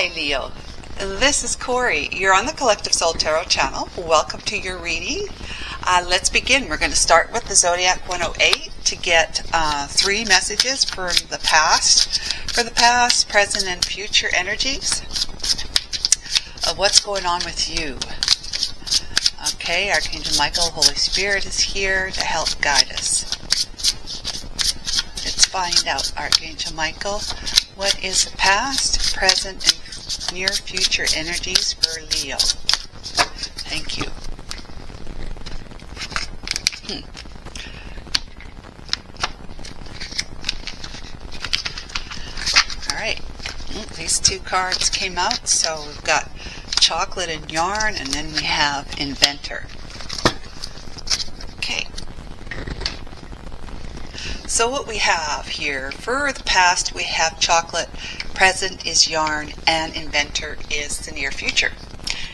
Hi Leo, this is Corey. You're on the Collective Soul Tarot channel. Welcome to your reading. Let's begin. We're going to start with the Zodiac 108 to get 3 messages for the past, present, and future energies of what's going on with you. Okay, Archangel Michael, Holy Spirit is here to help guide us. Let's find out, Archangel Michael, what is the past, present, and near future energies for Leo. Thank you. Alright, these 2 cards came out, so we've got chocolate and yarn, and then we have inventor. Okay. So what we have here, for the past we have chocolate, present is yarn, and inventor is the near future.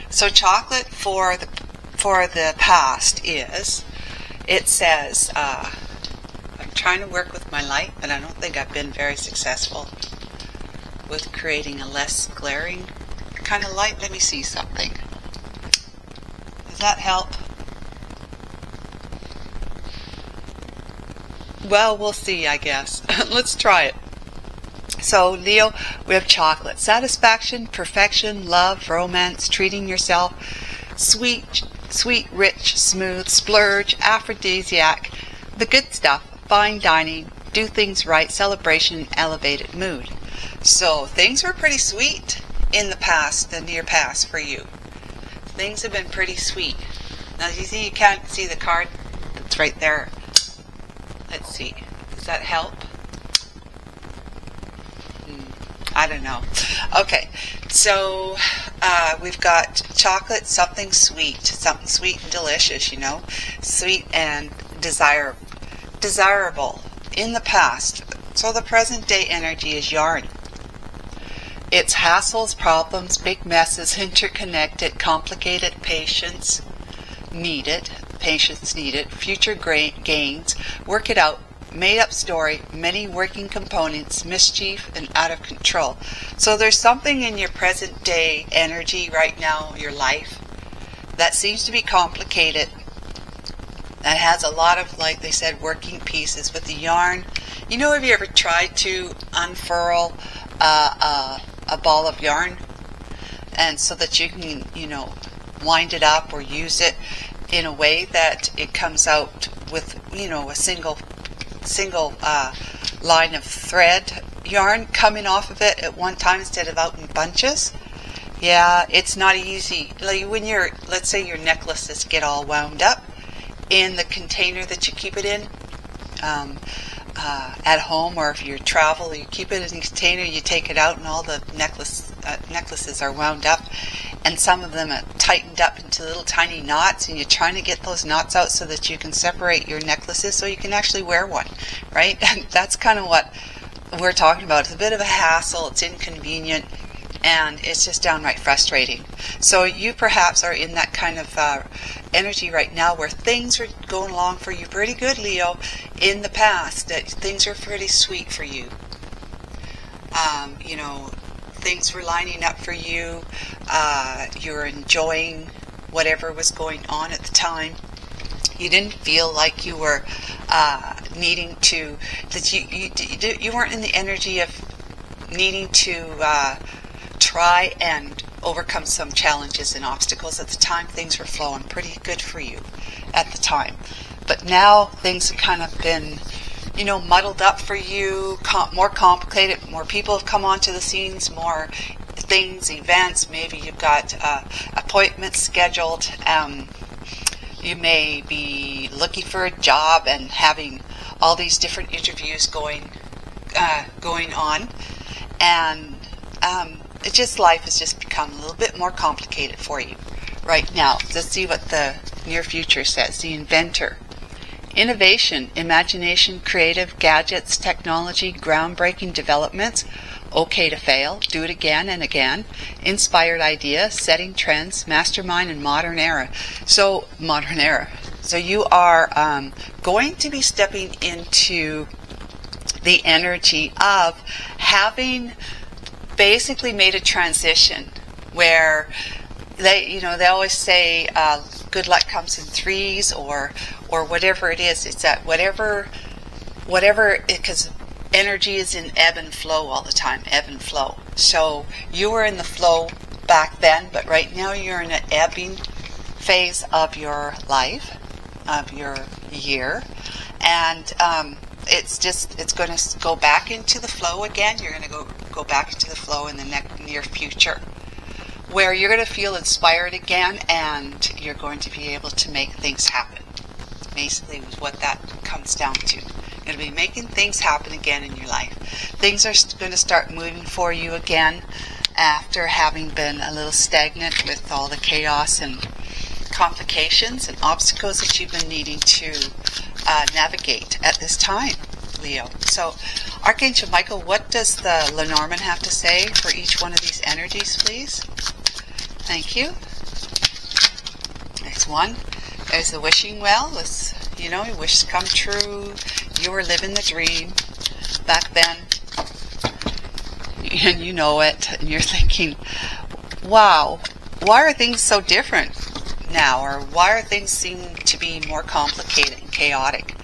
So chocolate for the past is, it says, I'm trying to work with my light, but I don't think I've been very successful with creating a less glaring kind of light. Let me see something. Does that help? Well, we'll see, I guess. Let's try it. So, Leo, we have chocolate. Satisfaction, perfection, love, romance, treating yourself, sweet, rich, smooth, splurge, aphrodisiac, the good stuff, fine dining, do things right, celebration, elevated mood. So, things were pretty sweet in the past, the near past for you. Things have been pretty sweet. Now, you see, you can't see the card that's right there. Let's see. Does that help? I don't know. Okay. So, we've got chocolate, something sweet and delicious, you know. Sweet and desirable in the past. So the present day energy is yarn. It's hassles, problems, big messes, interconnected, complicated, patience needed, future gains, work it out, made up story, many working components, mischief, and out of control. So there's something in your present day energy right now, your life, that seems to be complicated, that has a lot of, like they said, working pieces with the yarn. You know, have you ever tried to unfurl a ball of yarn, and so that you can, you know, wind it up or use it in a way that it comes out with, you know, a single line of thread yarn coming off of it at one time instead of out in bunches? Yeah, it's not easy. Like when you're, let's say your necklaces get all wound up in the container that you keep it in, at home, or if you travel, you keep it in a container, you take it out, and all the necklaces are wound up, and some of them are tightened up into little tiny knots, and you're trying to get those knots out so that you can separate your necklaces so you can actually wear one, right? And that's kind of what we're talking about. It's a bit of a hassle, it's inconvenient, and it's just downright frustrating. So you perhaps are in that kind of energy right now where things are going along for you pretty good, Leo, in the past, that things are pretty sweet for you. You know, things were lining up for you. You're enjoying whatever was going on at the time. You didn't feel like you were needing to, that you weren't in the energy of needing to try and overcome some challenges and obstacles. At the time, things were flowing pretty good for you at the time. But now things have kind of been, you know, muddled up for you, more complicated, more people have come onto the scenes, more things, events, maybe you've got appointments scheduled, you may be looking for a job and having all these different interviews going on, and it just, life has just become a little bit more complicated for you right now. Let's see what the near future says. The inventor. Innovation, imagination, creative, gadgets, technology, groundbreaking developments. Okay to fail, do it again and again. Inspired idea, setting trends, mastermind, and modern era. So you are going to be stepping into the energy of having basically made a transition where they always say good luck comes in threes, or whatever it is. It's that whatever, because energy is in ebb and flow all the time, ebb and flow. So you were in the flow back then, but right now you're in an ebbing phase of your life, of your year, and it's going to go back into the flow again. You're going to go back into the flow in the near future, where you're going to feel inspired again, and you're going to be able to make things happen. Basically, is what that comes down to. You're going to be making things happen again in your life. Things are going to start moving for you again after having been a little stagnant with all the chaos and complications and obstacles that you've been needing to navigate at this time, Leo. So, Archangel Michael, what does the Lenormand have to say for each one of these energies, please? Thank you. Next one. There's the wishing well. Your wishes come true. You were living the dream back then. And you know it. And you're thinking, wow, why are things so different now? Or why are things seem to be more complicated and chaotic?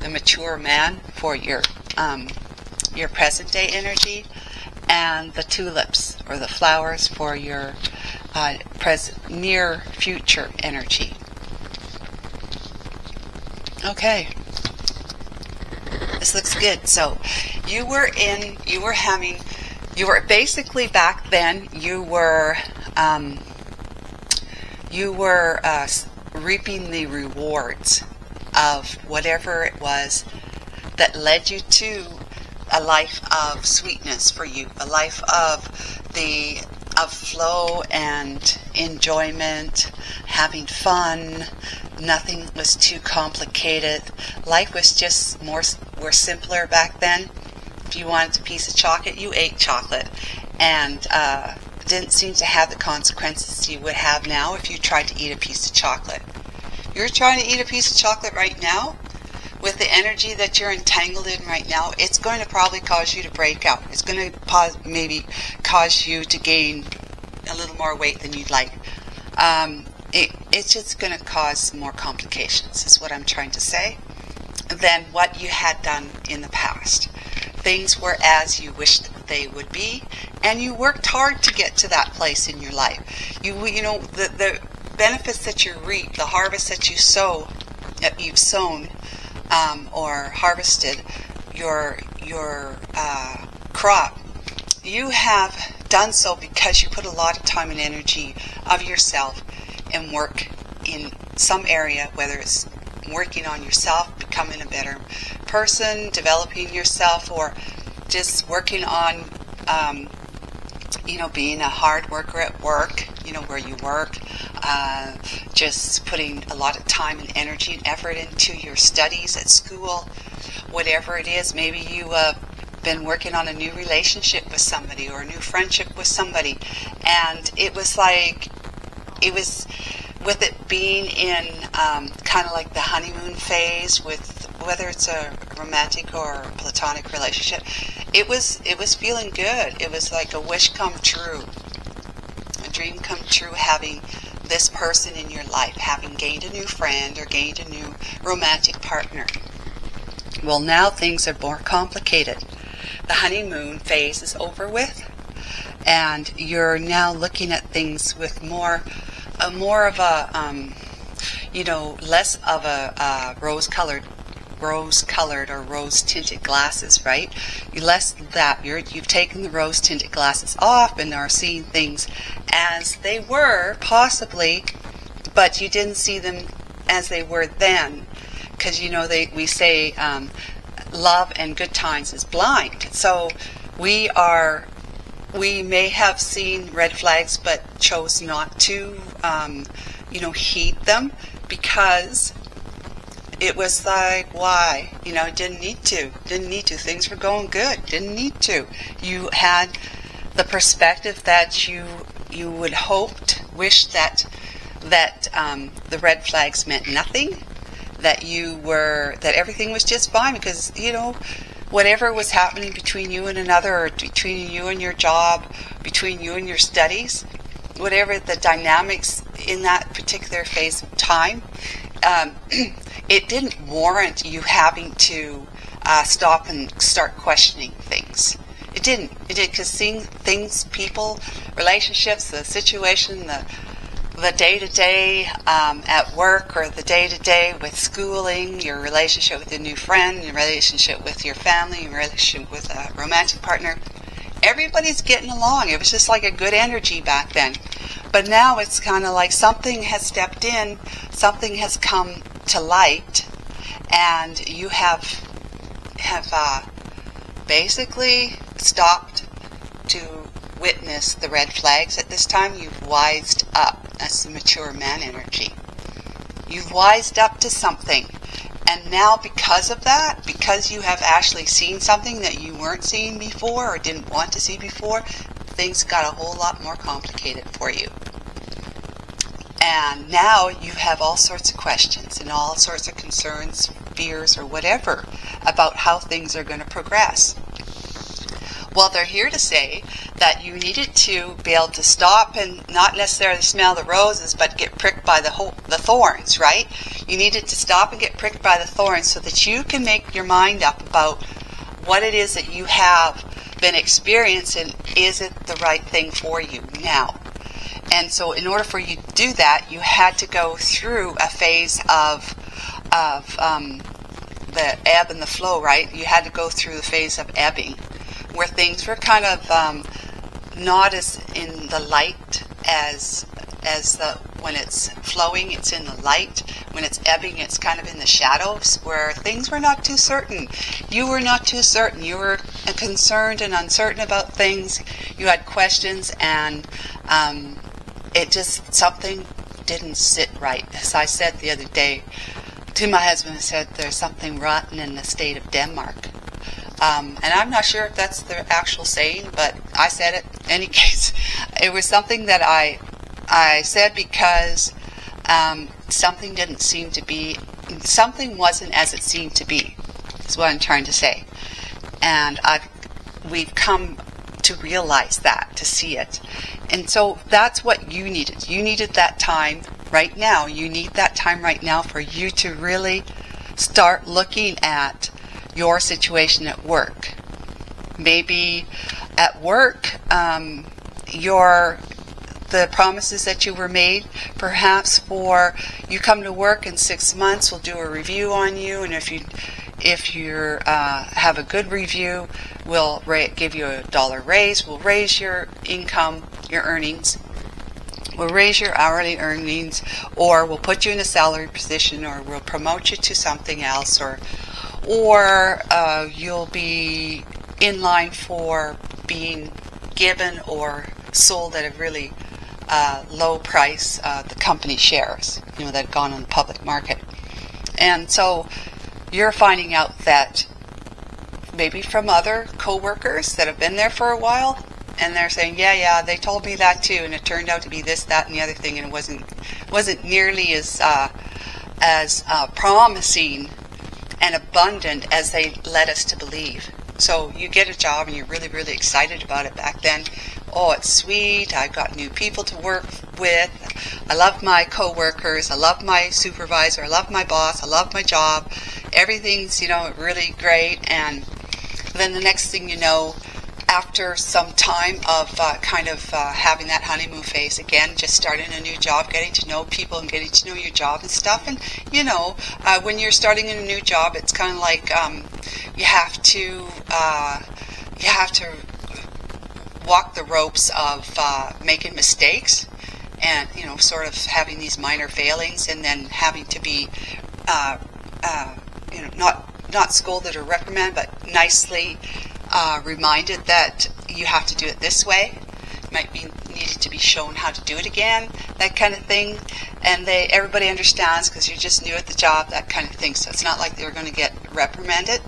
The mature man for your present day energy, and the tulips or the flowers for your near future energy. Okay, this looks good. So you were basically back then, you were reaping the rewards of whatever it was that led you to a life of sweetness for you, a life of flow and enjoyment, having fun. Nothing was too complicated. Life was just more simpler back then. If you wanted a piece of chocolate, you ate chocolate, and didn't seem to have the consequences you would have now if you tried to eat a piece of chocolate. You're trying to eat a piece of chocolate right now, with the energy that you're entangled in right now, it's going to probably cause you to break out. It's going to maybe cause you to gain a little more weight than you'd like. It's just going to cause more complications, is what I'm trying to say, than what you had done in the past. Things were as you wished they would be, and you worked hard to get to that place in your life. The benefits that you reap, the harvest that you've sown, or harvested, your crop, you have done so because you put a lot of time and energy of yourself and work in some area, whether it's working on yourself, becoming a better person, developing yourself, or just working on being a hard worker at work, where you work, just putting a lot of time and energy and effort into your studies at school, whatever it is. Maybe you been working on a new relationship with somebody or a new friendship with somebody, and it was with it being in kind of like the honeymoon phase, with whether it's a romantic or platonic relationship, it was feeling good. It was like a wish come true, a dream come true, having this person in your life, having gained a new friend or gained a new romantic partner. Well, now things are more complicated. The honeymoon phase is over with, and you're now looking at things with more of a less of a rose-colored or rose-tinted glasses, right? You've taken the rose-tinted glasses off and are seeing things as they were, possibly, but you didn't see them as they were then, because we say love and good times is blind. So we may have seen red flags, but chose not to heed them, because it was like, why? Didn't need to. Things were going good. Didn't need to. You had the perspective that you would wish that the red flags meant nothing, that everything was just fine, because whatever was happening between you and another, or between you and your job, between you and your studies, whatever the dynamics in that particular phase of time, it didn't warrant you having to stop and start questioning things. It didn't. It did, because seeing things, people, relationships, the situation, the day-to-day at work, or the day-to-day with schooling, your relationship with a new friend, your relationship with your family, your relationship with a romantic partner, everybody's getting along. It was just like a good energy back then. But now it's kind of like something has stepped in, something has come to light, and you have basically stopped to witness the red flags at this time. You've wised up. That's the mature man energy. You've wised up to something. And now because of that, because you have actually seen something that you weren't seeing before or didn't want to see before, things got a whole lot more complicated for you. And now you have all sorts of questions and all sorts of concerns, fears, or whatever about how things are going to progress. Well, they're here to say that you needed to be able to stop and not necessarily smell the roses, but get pricked by the thorns, right? You needed to stop and get pricked by the thorns so that you can make your mind up about what it is that you have been experiencing. Is it the right thing for you now? And so in order for you to do that, you had to go through a phase of the ebb and the flow, right? You had to go through the phase of ebbing, where things were kind of not as in the light as when it's flowing, it's in the light. When it's ebbing, it's kind of in the shadows, where things were not too certain. You were not too certain. You were concerned and uncertain about things. You had questions, and it just, something didn't sit right. As I said the other day to my husband, I said, there's something rotten in the state of Denmark. And I'm not sure if that's the actual saying, but I said it. In any case, it was something that I said because something didn't seem to be, something wasn't as it seemed to be, is what I'm trying to say. And we've come to realize that, to see it. And so that's what you needed. You needed that time right now. You need that time right now for you to really start looking at your situation at work. Maybe at work, the promises that you were made, perhaps for you come to work in 6 months, we'll do a review on you, and if you have a good review, we'll give you $1 raise, we'll raise your income, your earnings, we'll raise your hourly earnings, or we'll put you in a salary position, or we'll promote you to something else, or you'll be in line for being given or sold at a really low price, the company shares, that have gone on the public market. And so you're finding out that maybe from other co-workers that have been there for a while, and they're saying, yeah, they told me that too, and it turned out to be this, that, and the other thing, and it wasn't nearly as promising and abundant as they led us to believe. So you get a job and you're really, really excited about it back then. Oh, it's sweet. I've got new people to work with. I love my co-workers. I love my supervisor. I love my boss. I love my job. Everything's, really great. And then the next thing you know, after some time of having that honeymoon phase again, just starting a new job, getting to know people and getting to know your job and stuff. And, when you're starting in a new job, it's kind of like you have to walk the ropes of making mistakes and, sort of having these minor failings, and then having to be, not scolded or reprimanded, but nicely reminded that you have to do it this way. Might be needed to be shown how to do it again, that kind of thing. And everybody understands because you're just new at the job, that kind of thing. So it's not like they're going to get reprimanded.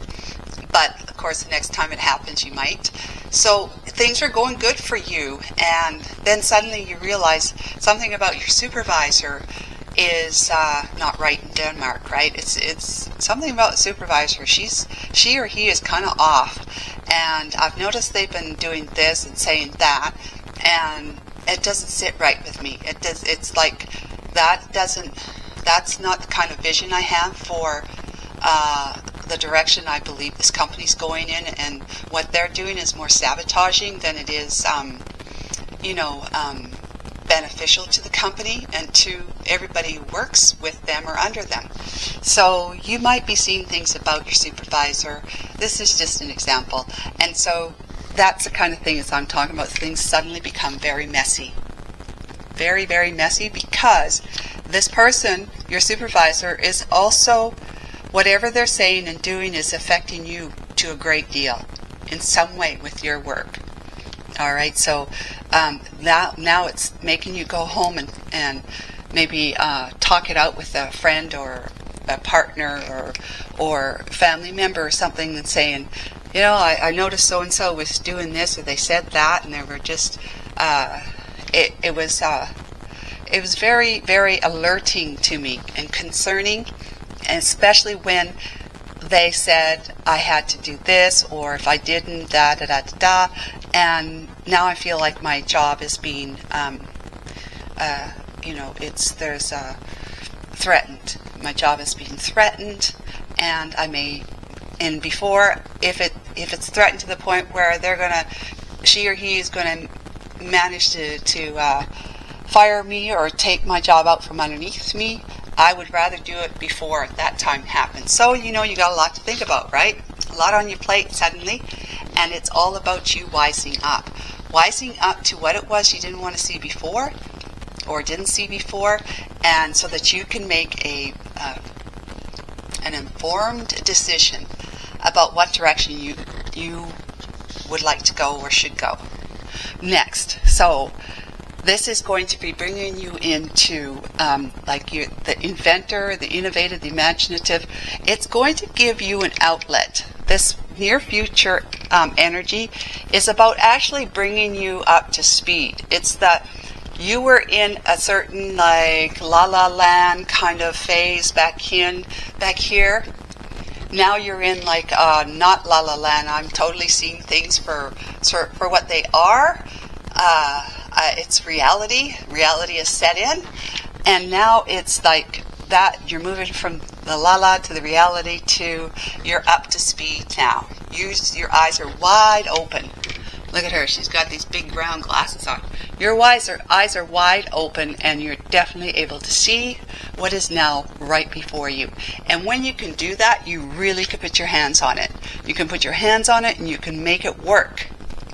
But, of course, the next time it happens, you might. So things are going good for you. And then suddenly you realize something about your supervisor is not right in Denmark, right? It's something about the supervisor. She or he is kind of off, and I've noticed they've been doing this and saying that, and it doesn't sit right with me. It's like that's not the kind of vision I have for the direction I believe this company's going in, and what they're doing is more sabotaging than it is beneficial to the company and to everybody who works with them or under them. So you might be seeing things about your supervisor. This is just an example. And so that's the kind of thing as I'm talking about. Things suddenly become very messy. Very, very messy, because this person, your supervisor, is also, whatever they're saying and doing is affecting you to a great deal in some way with your work. All right, so now it's making you go home and maybe talk it out with a friend or a partner or family member or something, and saying, I noticed so-and-so was doing this, or they said that, and they were just, it was very, very alerting to me and concerning, and especially when they said I had to do this, or if I didn't, da-da-da-da-da, and now I feel like my job is being, threatened. My job is being threatened, and before, if it's threatened to the point where she or he is gonna manage to fire me or take my job out from underneath me, I would rather do it before that time happens. So, you got a lot to think about, right? A lot on your plate suddenly, and it's all about you wising up. Wising up to what it was you didn't want to see before, or didn't see before, and so that you can make an informed decision about what direction you would like to go or should go. Next, so this is going to be bringing you into the inventor, the innovative, the imaginative. It's going to give you an outlet. This near future energy is about actually bringing you up to speed. It's that you were in a certain la la land kind of phase back here. Now you're in not la la land. I'm totally seeing things for what they are. It's reality. Reality is set in, and now it's like that. You're moving from the la to the reality to you're up to speed now. Your eyes are wide open. Look at her. She's got these big round glasses on. Your eyes are wide open, and you're definitely able to see what is now right before you. And when you can do that, you really can put your hands on it. You can put your hands on it, and you can make it work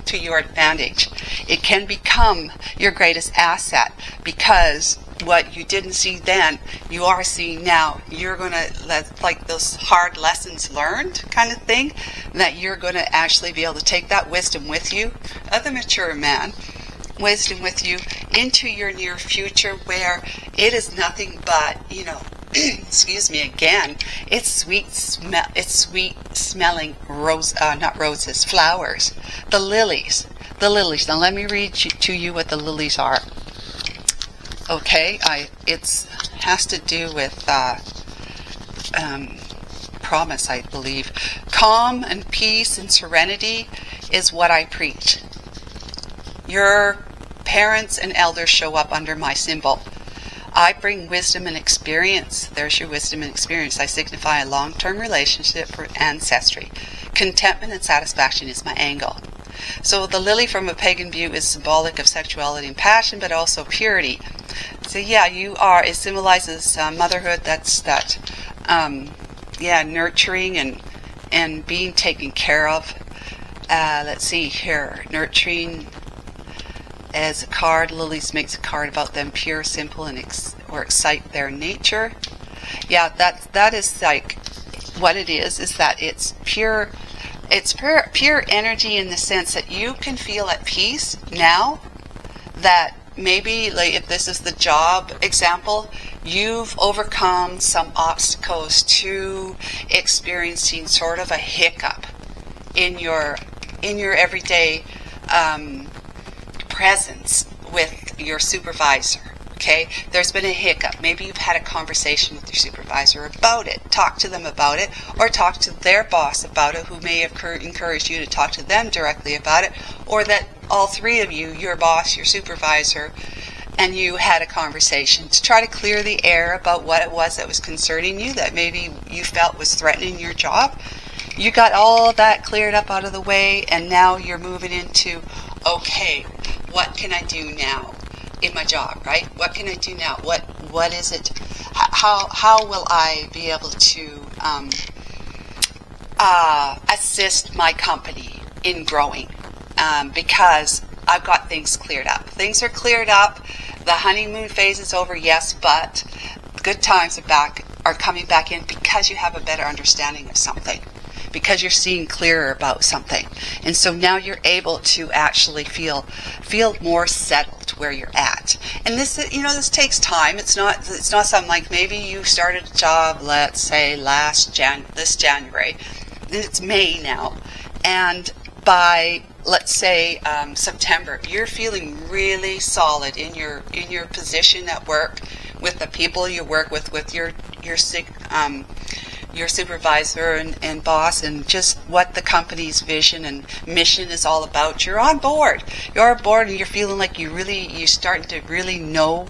to your advantage. It can become your greatest asset, because what you didn't see then, you are seeing now. You're going to, like those hard lessons learned kind of thing, that you're going to actually be able to take that wisdom with you, of the mature man, wisdom with you into your near future, where it is nothing but, excuse me again, it's sweet smelling flowers. The lilies. Now let me read to you what the lilies are. Okay, it has to do with promise, I believe. Calm and peace and serenity is what I preach. Your parents and elders show up under my symbol. I bring wisdom and experience. There's your wisdom and experience. I signify a long-term relationship for ancestry. Contentment and satisfaction is my angle. So the lily from a pagan view is symbolic of sexuality and passion, but also purity. So yeah, you are. It symbolizes motherhood. That's that. Nurturing and being taken care of. Let's see here. Nurturing. As a card, lilies makes a card about them pure, simple, and or excite their nature. Yeah, that is like what it is that it's pure. It's pure energy in the sense that you can feel at peace now. That maybe, if this is the job example, you've overcome some obstacles to experiencing sort of a hiccup in your everyday presence with your supervisor. Okay, there's been a hiccup. Maybe you've had a conversation with your supervisor about it. Talk to them about it, or talk to their boss about it, who may have encouraged you to talk to them directly about it, or that all three of you, your boss, your supervisor, and you had a conversation to try to clear the air about what it was that was concerning you, that maybe you felt was threatening your job. You got all that cleared up out of the way, and now you're moving into, okay, what can I do now in my job, right? What can I do now? What is it? How will I be able to assist my company in growing? Because I've got things cleared up. Things are cleared up. The honeymoon phase is over, yes, but good times are coming back in because you have a better understanding of something, because you're seeing clearer about something. And so now you're able to actually feel more settled where you're at. And this, this takes time. It's not something like maybe you started a job, let's say this January, and it's May now, and by let's say September, you're feeling really solid in your position at work, with the people you work with your supervisor and boss, and just what the company's vision and mission is all about. You're on board. You're on board, and you're feeling like you're starting to really know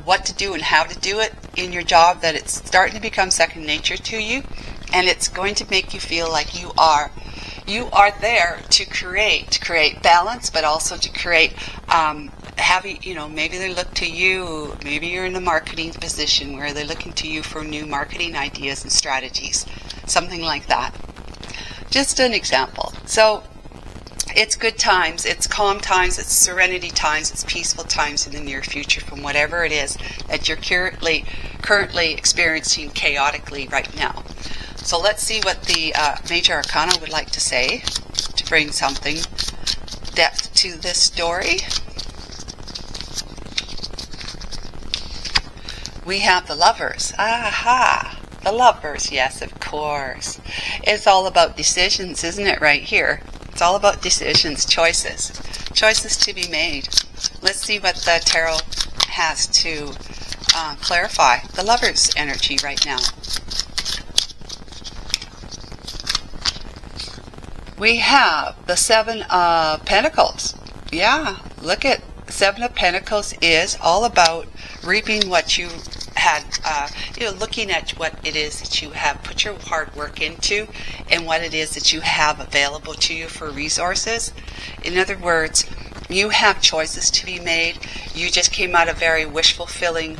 what to do and how to do it in your job, that it's starting to become second nature to you, and it's going to make you feel like you are there to create balance, but also to create maybe they look to you, maybe you're in a marketing position where they're looking to you for new marketing ideas and strategies, something like that. Just an example. So it's good times, it's calm times, it's serenity times, it's peaceful times in the near future from whatever it is that you're currently experiencing chaotically right now. So let's see what the Major Arcana would like to say to bring something depth to this story. We have the Lovers. Aha! The Lovers, yes, of course. It's all about decisions, isn't it, right here? It's all about decisions, choices. Choices to be made. Let's see what the Tarot has to clarify the Lovers' energy right now. We have the Seven of Pentacles. Yeah, look at Seven of Pentacles is all about reaping what you had, looking at what it is that you have put your hard work into and what it is that you have available to you for resources. In other words, you have choices to be made. You just came out of a very wish-fulfilling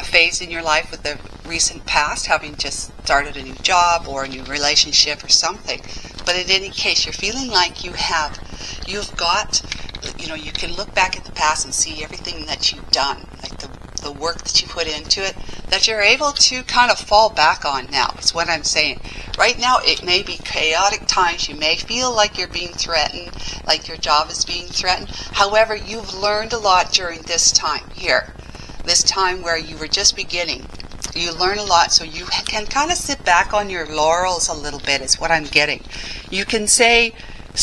phase in your life with the recent past, having just started a new job or a new relationship or something. But in any case, you're feeling like you can look back at the past and see everything that you've done, like the work that you put into it, that you're able to kind of fall back on now, is what I'm saying. Right now, it may be chaotic times. You may feel like you're being threatened, like your job is being threatened. However, you've learned a lot during this time here, this time where you were just beginning. You learn a lot, so you can kind of sit back on your laurels a little bit, is what I'm getting. You can say,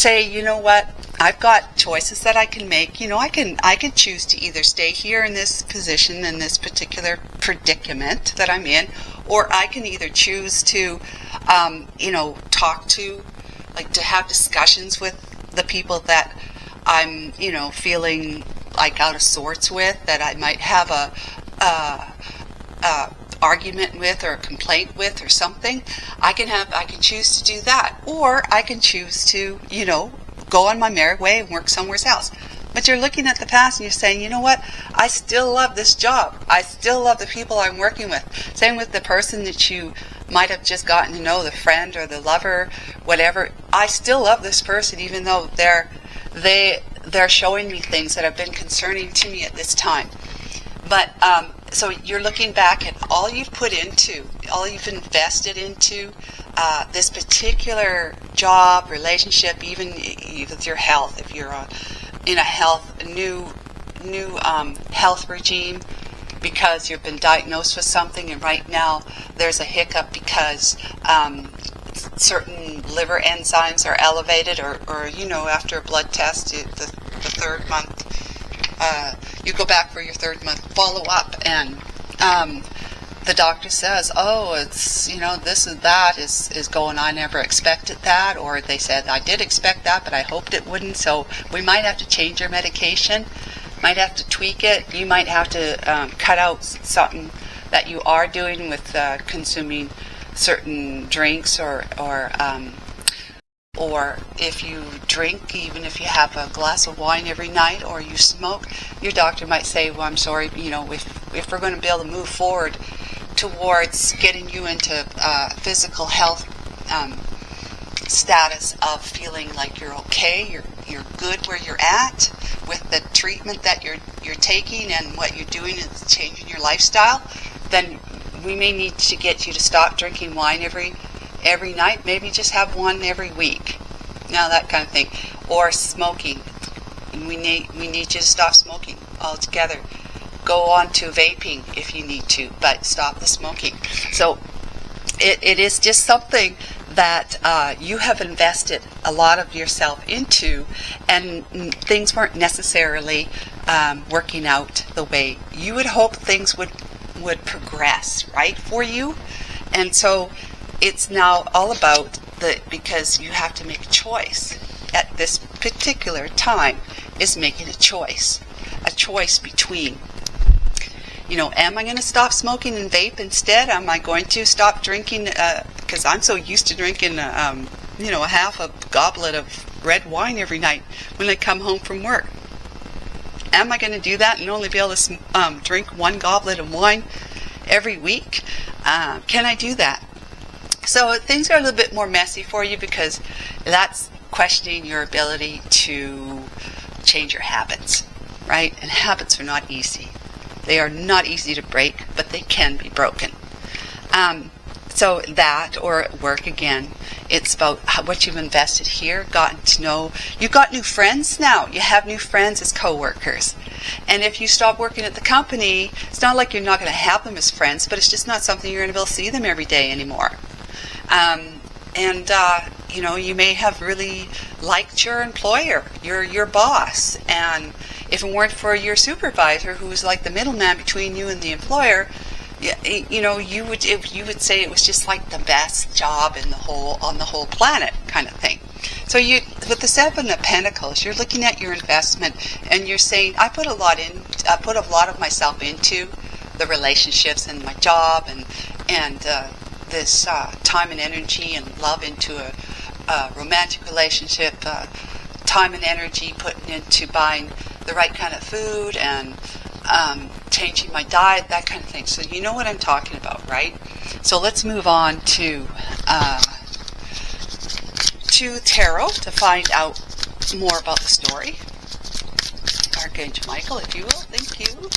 you know what, I've got choices that I can make. I can choose to either stay here in this position, in this particular predicament that I'm in, or I can either choose to, talk to, to have discussions with the people that I'm, feeling like out of sorts with, that I might have a argument with or a complaint with or something. I can choose to do that, or I can choose to, go on my merry way and work somewhere else. But you're looking at the past and you're saying, you know what, I still love this job. I still love the people I'm working with. Same with the person that you might have just gotten to know, the friend or the lover, whatever. I still love this person, even though they're showing me things that have been concerning to me at this time. But so you're looking back at all you've put into, all you've invested into this particular job, relationship, even with your health. If you're in a new health regime because you've been diagnosed with something, and right now there's a hiccup because certain liver enzymes are elevated, or after a blood test, the third month you go back for your 3rd month follow-up, and the doctor says, oh, it's, this and that is going on, I never expected that, or they said, I did expect that, but I hoped it wouldn't, so we might have to change your medication, might have to tweak it, you might have to cut out something that you are doing with consuming certain drinks, or if you drink, even if you have a glass of wine every night, or you smoke, your doctor might say, well, I'm sorry, if we're going to be able to move forward towards getting you into physical health status of feeling like you're okay, you're good where you're at with the treatment that you're taking and what you're doing is changing your lifestyle, then we may need to get you to stop drinking wine every night, maybe just have one every week, that kind of thing, or smoking. We need you to stop smoking altogether. Go on to vaping if you need to, but stop the smoking. So it is just something that you have invested a lot of yourself into, and things weren't necessarily working out the way you would hope things would progress, right, for you. And so it's now all about because you have to make a choice at this particular time, is making a choice between, am I going to stop smoking and vape instead? Am I going to stop drinking, because I'm so used to drinking, a half a goblet of red wine every night when I come home from work. Am I going to do that and only be able to drink 1 goblet of wine every week? Can I do that? So things are a little bit more messy for you, because that's questioning your ability to change your habits, right? And habits are not easy. They are not easy to break, but they can be broken. So that, or at work again, it's about what you've invested here, gotten to know. You've got new friends now. You have new friends as co-workers. And if you stop working at the company, it's not like you're not going to have them as friends, but it's just not something you're going to be able to see them every day anymore. You may have really liked your employer, your boss, and if it weren't for your supervisor, who was like the middleman between you and the employer, you would say it was just like the best job on the whole planet, kind of thing. So with the 7 of Pentacles, you're looking at your investment and you're saying, I put a lot of myself into the relationships and my job and this time and energy and love into a romantic relationship, time and energy putting into buying the right kind of food and changing my diet, that kind of thing. So you know what I'm talking about, right? So let's move on to tarot to find out more about the story. Archangel Michael, if you will. Thank you.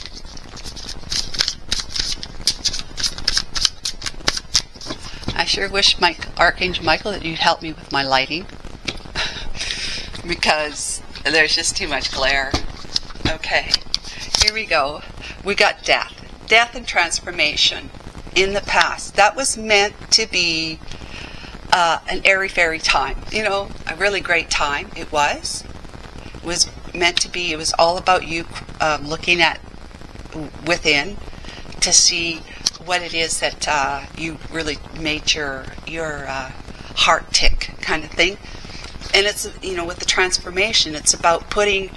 I sure wish Archangel Michael that you'd help me with my lighting because there's just too much glare. Okay, here we go. We got death and transformation in the past. That was meant to be an airy-fairy time, a really great time. It was meant to be. It was all about you looking at within to see what it is that you really made your heart tick, kind of thing. And it's, with the transformation, it's about putting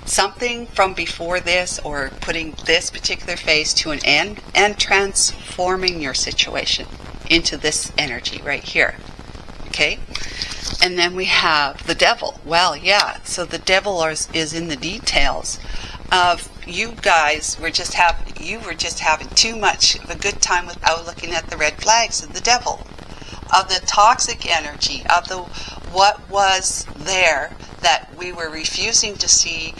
something from before this, or putting this particular phase to an end, and transforming your situation into this energy right here. Okay? And then we have the devil. Well, yeah, so the devil is in the details of you guys were just having too much of a good time without looking at the red flags of the devil, of the toxic energy, of what was there that we were refusing to see,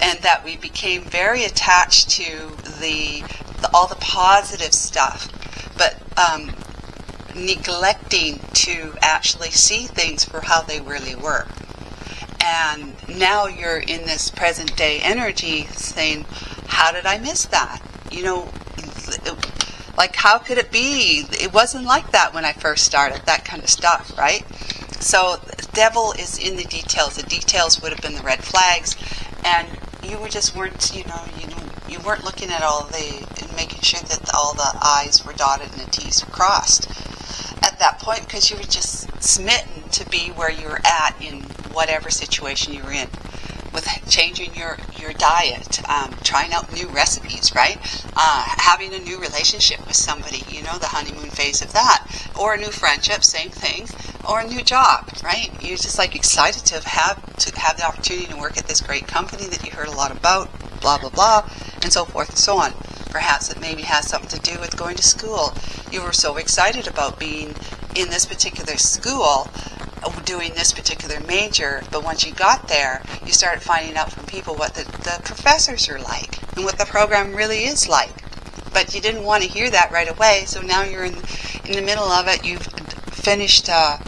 and that we became very attached to all the positive stuff, but neglecting to actually see things for how they really were. And now you're in this present day energy saying, how did I miss that? Like, how could it be? It wasn't like that when I first started, that kind of stuff, right? So the devil is in the details. The details would have been the red flags. And you were just weren't, you weren't looking at and making sure that all the I's were dotted and the T's were crossed at that point, because you were just smitten to be where you were at in whatever situation you were in, with changing your diet, trying out new recipes, right? Having a new relationship with somebody, the honeymoon phase of that, or a new friendship, same thing, or a new job, right? You're just like excited to have the opportunity to work at this great company that you heard a lot about, blah, blah, blah, and so forth and so on. Perhaps it maybe has something to do with going to school. You were so excited about being in this particular school, doing this particular major, but once you got there, you started finding out from people what the professors are like and what the program really is like. But you didn't want to hear that right away, so now you're in the middle of it. You've finished a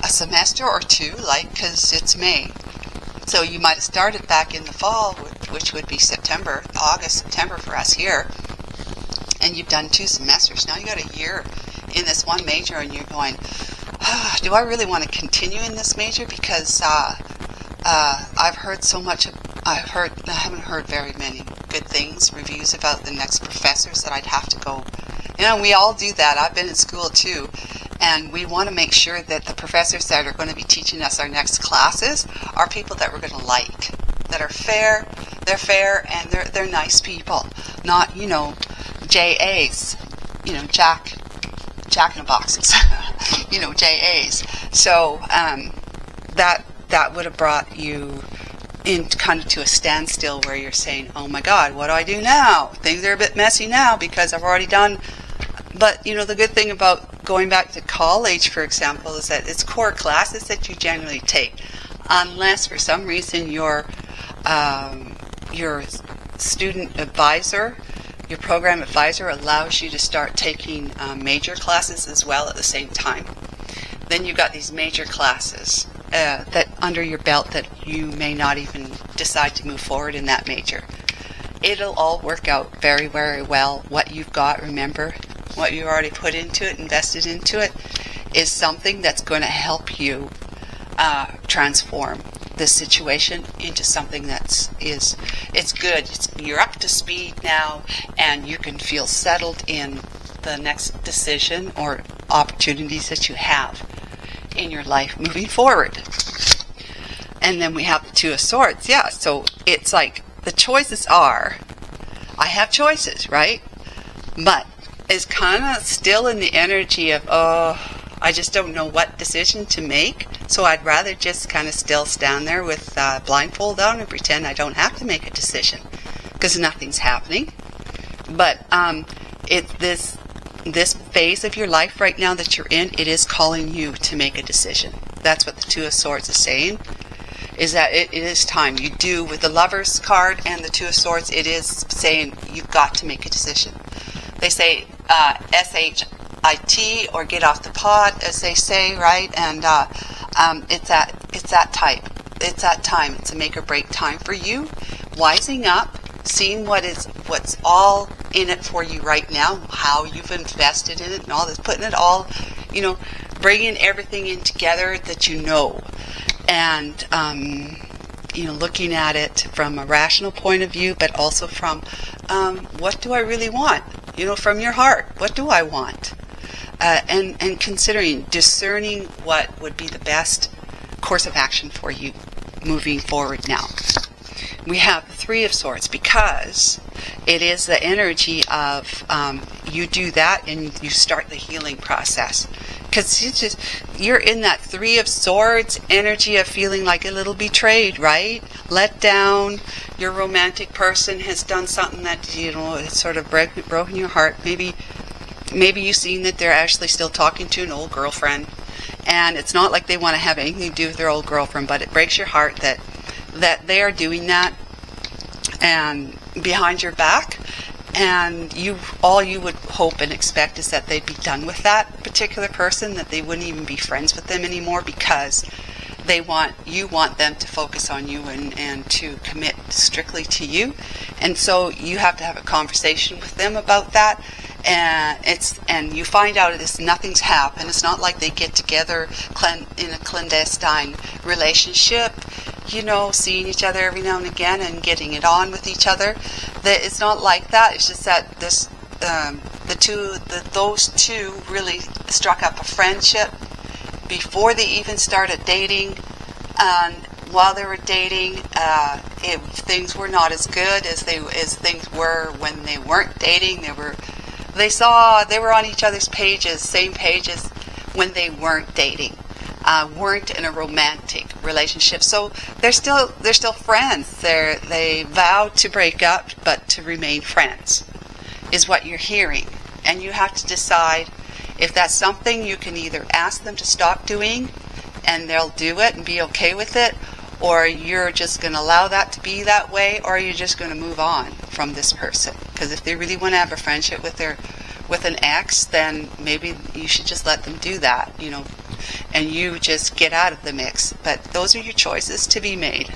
semester or two, because it's May. So you might have started back in the fall, which would be August, September for us here, and you've done 2 semesters. Now you got a year in this one major, and you're going, do I really want to continue in this major? Because I've heard so much. I haven't heard very many good things, reviews about the next professors that I'd have to go. We all do that. I've been in school too, and we want to make sure that the professors that are going to be teaching us our next classes are people that we're going to like, that are fair. They're fair and they're nice people, not JAs, Jack in the boxes, JAs. So that would have brought you in kind of to a standstill where you're saying, oh my God, what do I do now? Things are a bit messy now because I've already done. But the good thing about going back to college, for example, is that it's core classes that you generally take, unless for some reason your student advisor, your program advisor allows you to start taking major classes as well at the same time. Then you've got these major classes that under your belt that you may not even decide to move forward in that major. It'll all work out very, very well. What you've got, remember, what you already put into it, invested into it, is something that's going to help you transform this situation into something it's good. You're up to speed now, and you can feel settled in the next decision or opportunities that you have in your life moving forward. And then we have the 2 of Swords. Yeah, so it's like the choices are, I have choices, right? But it's kind of still in the energy of, I just don't know what decision to make, so I'd rather just kind of still stand there with blindfold on and pretend I don't have to make a decision, because nothing's happening. But it's this phase of your life right now that you're in, it is calling you to make a decision. That's what the 2 of Swords is saying, is that it is time. You do, with the Lover's card and the 2 of Swords, it is saying you've got to make a decision. They say SHIT, or get off the pot, as they say, right? And it's that type. It's that time. It's a make or break time for you. Wising up, seeing what's all in it for you right now, how you've invested in it and all this, putting it all, bringing everything in together that and looking at it from a rational point of view, but also from what do I really want? From your heart, what do I want? And considering, discerning what would be the best course of action for you moving forward now. We have the 3 of Swords because it is the energy of you do that and you start the healing process. Because you're in that 3 of Swords energy of feeling like a little betrayed, right? Let down. Your romantic person has done something that, it's sort of broken your heart. Maybe you've seen that they're actually still talking to an old girlfriend. And it's not like they want to have anything to do with their old girlfriend, but it breaks your heart that they are doing that and behind your back. And all you would hope and expect is that they'd be done with that particular person, that they wouldn't even be friends with them anymore, because you want them to focus on you and to commit strictly to you. And so you have to have a conversation with them about that. And you find out nothing's happened. It's not like they get together in a clandestine relationship. you know, seeing each other every now and again and getting it on with each other. It's not like that. It's just that this, those two really struck up a friendship before they even started dating, and while they were dating, things were not as good as things were when they weren't dating. They were on each other's pages, same pages when they weren't dating, weren't in a romantic relationship. So they're still friends. They vowed to break up, but to remain friends, is what you're hearing. And you have to decide if that's something you can either ask them to stop doing, and they'll do it and be okay with it, or you're just going to allow that to be that way, or you're just going to move on from this person. Because if they really want to have a friendship with an ex, then maybe you should just let them do that, you know, and you just get out of the mix. But those are your choices to be made.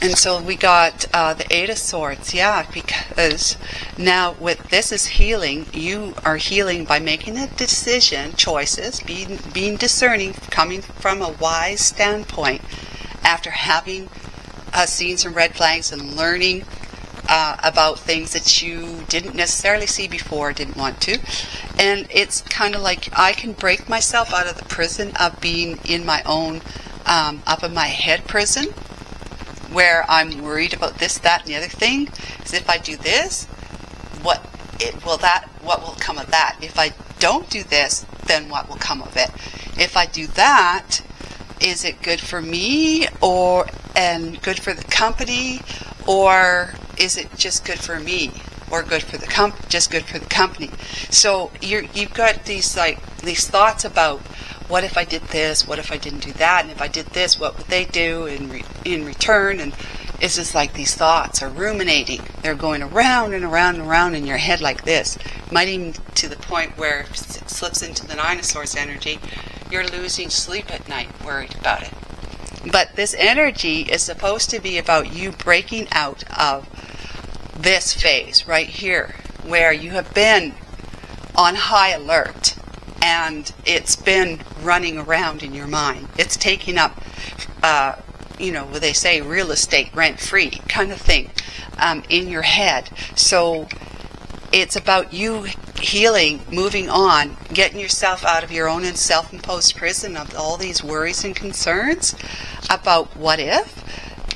And so we got the Eight of Swords, yeah, because now with this is healing. You are healing by making a decision, choices, being discerning, coming from a wise standpoint, after having seen some red flags and learning about things that you didn't necessarily see before, didn't want to. And it's kind of like I can break myself out of the prison of being in my own up in my head prison, where I'm worried about this, that, and the other thing. Because if I do this, what will come of that? If I don't do this, then what will come of it? If I do that, is it good for me and good for the company, or is it just good for me, or good for the just good for the company? So you've got these thoughts about, what if I did this? What if I didn't do that? And if I did this, what would they do in return? And it's just like these thoughts are ruminating. They're going around and around and around in your head like this. Might even to the point where it slips into the Nine of Swords energy, you're losing sleep at night worried about it. But this energy is supposed to be about you breaking out of this phase right here, where you have been on high alert, and it's been running around in your mind. It's taking up, what they say, real estate rent-free kind of thing in your head. So it's about you healing, moving on, getting yourself out of your own self-imposed prison of all these worries and concerns about what if,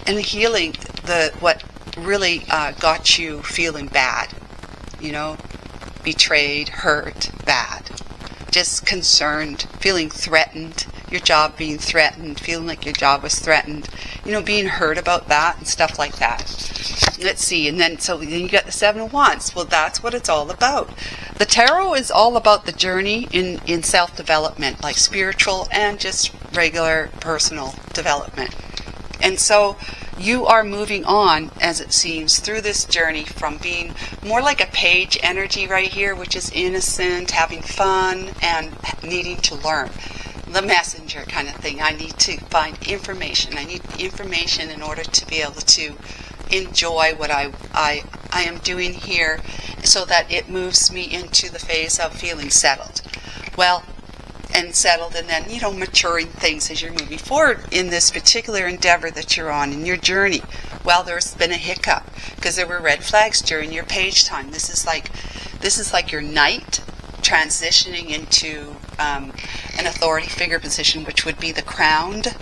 and healing what really got you feeling bad, betrayed, hurt, bad. Just concerned, feeling threatened, your job being threatened, feeling like your job was threatened, being hurt about that and stuff like that. Let's see, and then you got the Seven of Wands. Well, that's what it's all about. The tarot is all about the journey in self-development, like spiritual and just regular personal development. And so you are moving on, as it seems, through this journey from being more like a page energy right here, which is innocent, having fun, and needing to learn. The messenger kind of thing. I need to find information. I need information in order to be able to enjoy what I am doing here, so that it moves me into the phase of feeling settled. And settled, and then, maturing things as you're moving forward in this particular endeavor that you're on in your journey. Well, there's been a hiccup because there were red flags during your page time. This is like your knight transitioning into an authority figure position, which would be the crowned,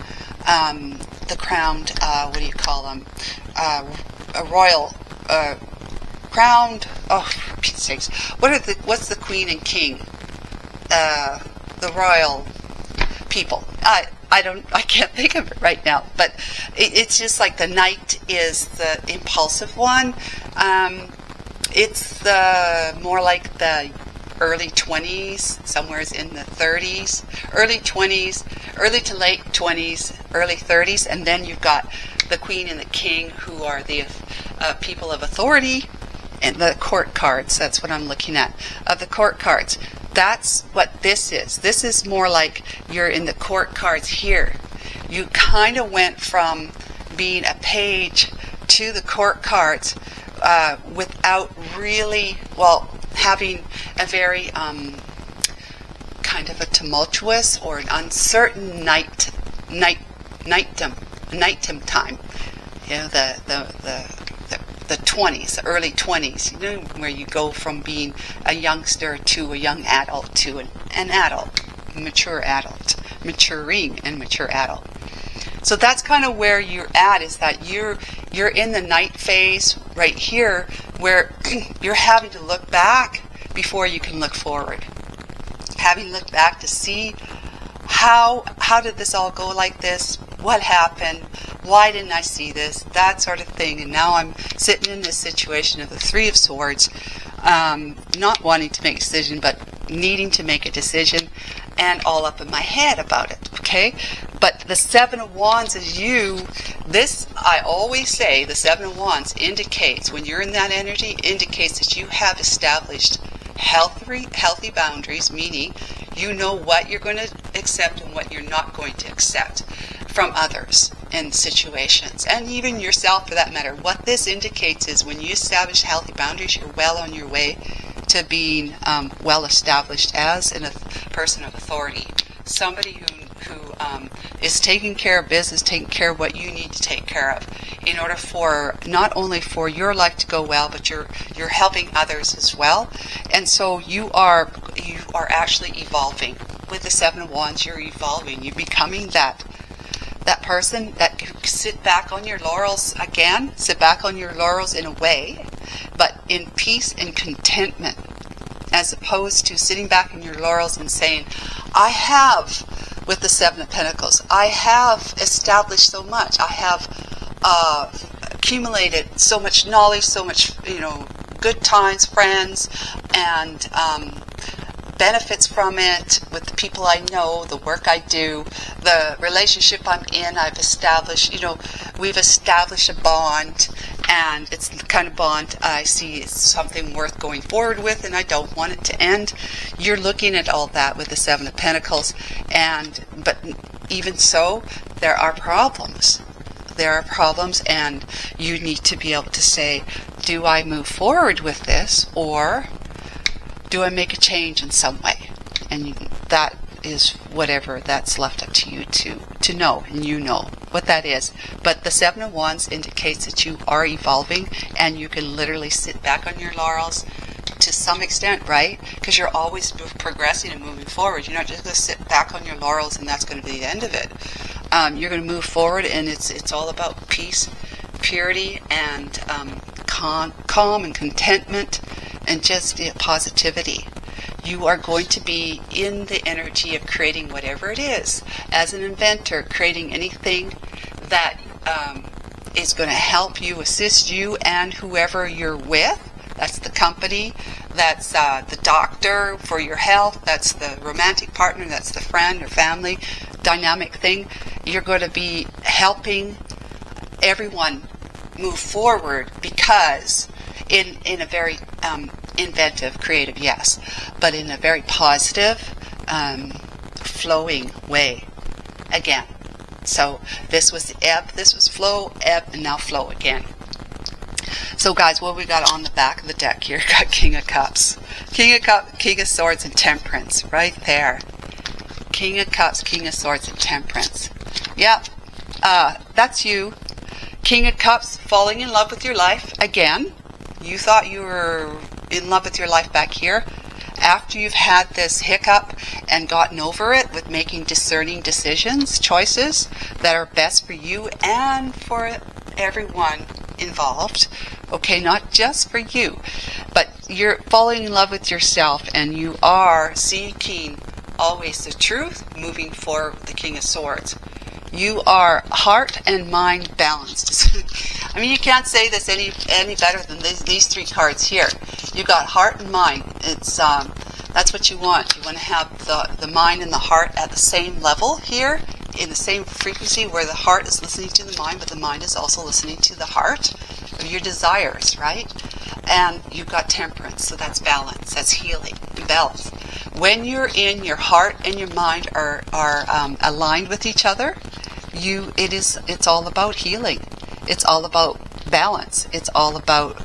what do you call them? A royal, crowned. Oh, for Pete's sakes! What's the queen and king? The royal people. I can't think of it right now, but it's just like the knight is the impulsive one. It's the more like the early 20s, somewhere in the 30s, early 20s, early to late 20s, early 30s, and then you've got the queen and the king, who are the people of authority, and the court cards. That's what I'm looking at, of the court cards. That's what this is. This is more like you're in the court cards here. You kind of went from being a page to the court cards without really, having a very kind of a tumultuous or an uncertain knightdom nighttime time. The 20s, the early 20s, where you go from being a youngster to a young adult to an adult, mature adult, maturing and mature adult. So that's kind of where you're at, is that you're in the night phase right here, where you're having to look back before you can look forward. Having looked back to see how did this all go like this? What happened? Why didn't I see this? That sort of thing. And now I'm sitting in this situation of the Three of Swords, not wanting to make a decision, but needing to make a decision, and all up in my head about it, okay? But the Seven of Wands is you. This, I always say, the Seven of Wands indicates, when you're in that energy, indicates that you have established healthy boundaries, meaning you know what you're going to accept and what you're not going to accept from others in situations, and even yourself for that matter. What this indicates is when you establish healthy boundaries, you're well on your way to being well established as a person of authority, somebody who is taking care of business, taking care of what you need to take care of, in order for not only for your life to go well, but you're helping others as well. And so you are actually evolving with the Seven of Wands. You're evolving. You're becoming that person that can sit back on your laurels again, sit back on your laurels in a way, but in peace and contentment, as opposed to sitting back in your laurels and saying, I have, with the Seven of Pentacles, I have established so much, I have accumulated so much knowledge, so much, good times, friends, and benefits from it with the people I know, the work I do, the relationship I'm in, I've established, we've established a bond, and it's the kind of bond I see is something worth going forward with, and I don't want it to end. You're looking at all that with the Seven of Pentacles, but even so, there are problems. There are problems, and you need to be able to say, do I move forward with this, or do I make a change in some way? And that is whatever that's left up to you to know, and you know what that is. But the Seven of Wands indicates that you are evolving, and you can literally sit back on your laurels to some extent, right? Because you're always progressing and moving forward. You're not just going to sit back on your laurels and that's going to be the end of it. You're going to move forward, and it's all about peace, purity, and calm and contentment, and just positivity. You are going to be in the energy of creating whatever it is. As an inventor, creating anything that is going to help you, assist you, and whoever you're with. That's the company, that's the doctor for your health, that's the romantic partner, that's the friend or family dynamic thing. You're going to be helping everyone move forward, because in a very inventive, creative, yes, but in a very positive, flowing way. Again, so this was the ebb, this was flow, ebb, and now flow again. So guys, what we got on the back of the deck here? Got King of Cups, King of Cups, King of Swords, and Temperance right there. King of Cups, King of Swords, and Temperance. Yep, that's you. King of Cups, falling in love with your life again. You thought you were in love with your life back here. After you've had this hiccup and gotten over it with making discerning decisions, choices that are best for you and for everyone involved, okay, not just for you, but you're falling in love with yourself, and you are seeking always the truth, moving forward with the King of Swords. You are heart and mind balanced. I mean, you can't say this any better than these three cards here. You got heart and mind. It's that's what you want. You want to have the mind and the heart at the same level here, in the same frequency, where the heart is listening to the mind, but the mind is also listening to the heart of your desires, right? And you've got temperance, so that's balance, that's healing and balance. When you're in, your heart and your mind are aligned with each other, it's all about healing. It's all about balance. It's all about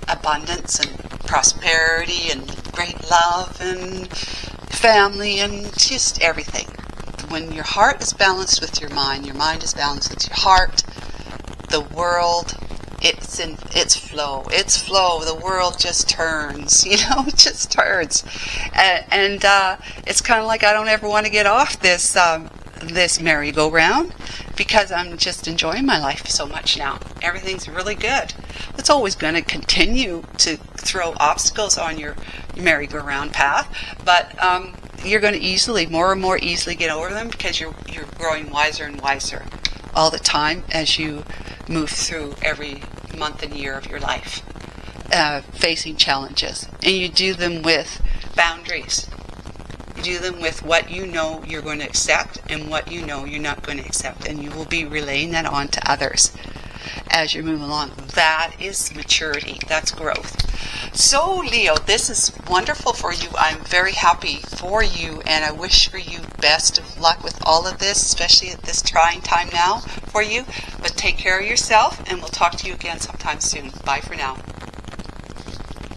abundance and prosperity and great love and family and just everything. when your heart is balanced with your mind is balanced with your heart, the world, it's flow. The world just turns, it just turns. And it's kind of like I don't ever want to get off this merry-go-round, because I'm just enjoying my life so much now. Everything's really good. It's always going to continue to throw obstacles on your merry-go-round path, but you're going to more and more easily get over them, because you're growing wiser and wiser all the time as you move through every month and year of your life, facing challenges. And you do them with boundaries. You do them with what you know you're going to accept and what you know you're not going to accept, and you will be relaying that on to others as you move along. That is maturity. That's growth. So, Leo, this is wonderful for you. I'm very happy for you, and I wish for you best of luck with all of this, especially at this trying time now for you. But take care of yourself, and we'll talk to you again sometime soon. Bye for now.